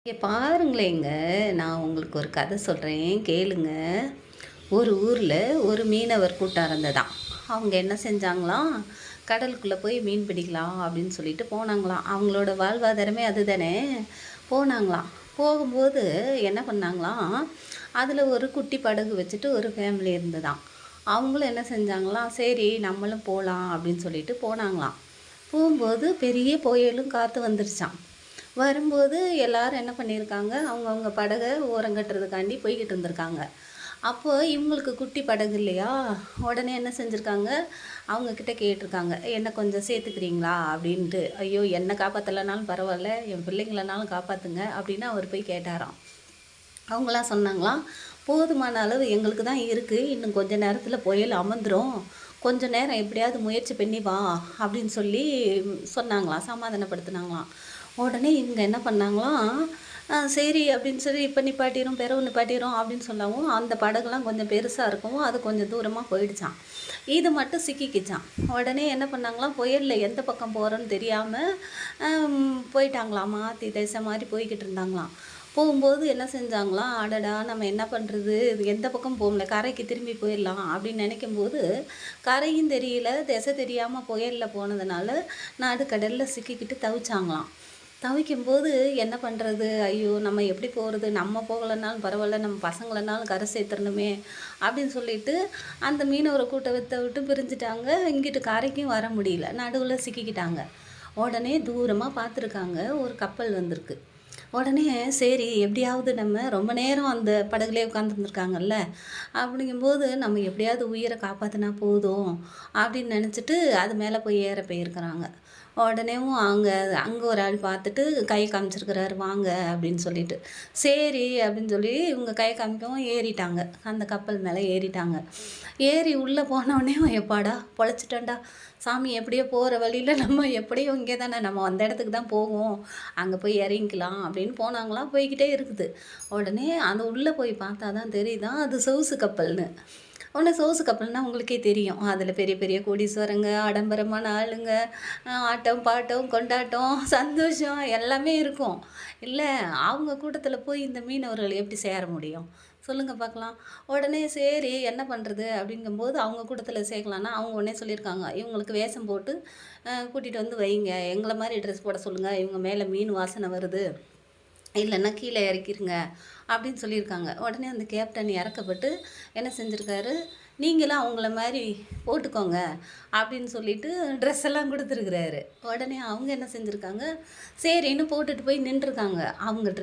இங்கே பாருங்களேங்க, நான் உங்களுக்கு ஒரு கதை சொல்கிறேன் கேளுங்க. ஒரு ஊரில் ஒரு மீனவர் கூட்டம் இருந்ததாம். அவங்க என்ன செஞ்சாங்களாம், கடலுக்குள்ளே போய் மீன் பிடிக்கலாம் அப்படின்னு சொல்லிட்டு போனாங்களாம். அவங்களோட வாழ்வாதாரமே அதுதானே. போனாங்களாம். போகும்போது என்ன பண்ணாங்களாம், அதில் ஒரு குட்டி படகு வச்சுட்டு ஒரு ஃபேமிலி இருந்ததாம். அவங்களும் என்ன செஞ்சாங்களாம், சரி நம்மளும் போகலாம் அப்படின்னு சொல்லிட்டு போனாங்களாம். போகும்போது பெரிய புயலும் காற்று வந்துருச்சாம். வரும்போது எல்லாரும் என்ன பண்ணியிருக்காங்க, அவங்கவங்க படகை ஓரங்கட்டுறதுக்காண்டி போய்க்கிட்டு இருந்திருக்காங்க. அப்போ இவங்களுக்கு குட்டி படகு இல்லையா, உடனே என்ன செஞ்சுருக்காங்க, அவங்கக்கிட்ட கேட்டிருக்காங்க, "என்ன கொஞ்சம் சேர்த்துக்கிறீங்களா?" அப்படின்ட்டு. "ஐயோ! என்னை காப்பாற்றலைனாலும் பரவாயில்ல, என் பிள்ளைங்களனாலும் காப்பாற்றுங்க" அப்படின்னு அவர் போய் கேட்டாராம். அவங்களாம் சொன்னாங்களாம், "போதுமான அளவு எங்களுக்கு தான் இருக்குது, இன்னும் கொஞ்ச நேரத்தில் புயல் அமர்ந்துரும், கொஞ்சம் நேரம் எப்படியாவது முயற்சி பண்ணி வா" அப்படின்னு சொல்லி சொன்னாங்களாம், சமாதானப்படுத்துனாங்களாம். உடனே இவங்க என்ன பண்ணாங்களாம், சரி அப்படின்னு சொல்லி இப்போ நிப்பாட்டிரும், பிறவு நிப்பாட்டிரும் அப்படின்னு சொல்லவும், அந்த படகுலாம் கொஞ்சம் பெருசாக இருக்கவும் அது கொஞ்சம் தூரமாக போயிடுச்சாம். இது மட்டும் சிக்கிக்கிச்சாம். உடனே என்ன பண்ணாங்களாம், புயலில் எந்த பக்கம் போகிறோன்னு தெரியாமல் போயிட்டாங்களாம், மாற்றி திசை மாதிரி போய்கிட்டு இருந்தாங்களாம். போகும்போது என்ன செஞ்சாங்களாம், அடடா நம்ம என்ன பண்ணுறது, இது எந்த பக்கம் போகல, கரைக்கு திரும்பி போயிடலாம் அப்படின்னு நினைக்கும்போது, கரையும் தெரியல, திசை தெரியாமல் புயலில் போனதுனால நடுக்கடலில் சிக்கிக்கிட்டு தவிச்சாங்களாம். தவிக்கும்போது என்ன பண்ணுறது, ஐயோ நம்ம எப்படி போகிறது, நம்ம போகலைன்னாலும் பரவாயில்ல, நம்ம பசங்களனாலும் கரை சேர்த்துறணுமே அப்படின்னு சொல்லிட்டு அந்த மீனவரை கூட்டத்தை விட்டு பிரிஞ்சுட்டாங்க. இங்கிட்டு கரைக்கும் வர முடியல, நடுவில் சிக்கிக்கிட்டாங்க. உடனே தூரமாக பார்த்துருக்காங்க, ஒரு கப்பல் வந்திருக்கு. உடனே சரி எப்படியாவது நம்ம ரொம்ப நேரம் அந்த படகுலேயே உட்காந்துருந்துருக்காங்கல்ல, அப்படிங்கும்போது நம்ம எப்படியாவது உயிரை காப்பாற்றினா போதும் அப்படின்னு நினச்சிட்டு அது மேலே போய் ஏற போயிருக்கிறாங்க. உடனேவும் அங்கே அங்கே ஒரு ஆள் பார்த்துட்டு கை காமிச்சிருக்கிறாரு, வாங்க அப்படின்னு சொல்லிட்டு. சரி அப்படின்னு சொல்லி இவங்க கை காமிக்கவும் ஏறிட்டாங்க, அந்த கப்பல் மேலே ஏறிட்டாங்க. ஏறி உள்ளே போனோடனே எப்பாடா பொழைச்சிட்டோண்டா சாமி, எப்படியோ போகிற வழியில் நம்ம எப்படியும் இங்கே தானே, நம்ம அந்த இடத்துக்கு தான் போவோம், அங்கே போய் இறங்கிக்கலாம் அப்படின்னு போனாங்களாம். போய்க்கிட்டே இருக்குது. உடனே அந்த உள்ளே போய் பார்த்தா தான் தெரியுதான் அது சொகுசு கப்பல்னு. உடனே சொகுசு கப்பல்னால் உங்களுக்கே தெரியும், அதில் பெரிய பெரிய கோடீஸ்வரங்க, ஆடம்பரமான ஆளுங்க, ஆட்டம் பாட்டம் கொண்டாட்டம் சந்தோஷம் எல்லாமே இருக்கும். இல்லை, அவங்க கூட்டத்தில் போய் இந்த மீனவர்கள் எப்படி சேர முடியும் சொல்லுங்கள் பார்க்கலாம். உடனே சரி என்ன பண்ணுறது அப்படிங்கும்போது அவங்க கூட்டத்தில் சேர்க்கலான்னா அவங்க உடனே சொல்லியிருக்காங்க, இவங்களுக்கு வேஷம் போட்டு கூட்டிகிட்டு வந்து வைங்க, எங்களை மாதிரி ட்ரெஸ் போட சொல்லுங்கள், இவங்க மேலே மீன் வாசனை வருது, இல்லைன்னா கீழே இறக்கிருங்க அப்படின்னு சொல்லியிருக்காங்க. உடனே அந்த கேப்டன் இறக்கப்பட்டு என்ன செஞ்சுருக்காரு, நீங்களும் அவங்கள மாதிரி போட்டுக்கோங்க அப்படின்னு சொல்லிட்டு ட்ரெஸ் எல்லாம் கொடுத்துருக்குறாரு. உடனே அவங்க என்ன செஞ்சுருக்காங்க, சரின்னு போட்டுட்டு போய் நின்றுருக்காங்க. அவங்க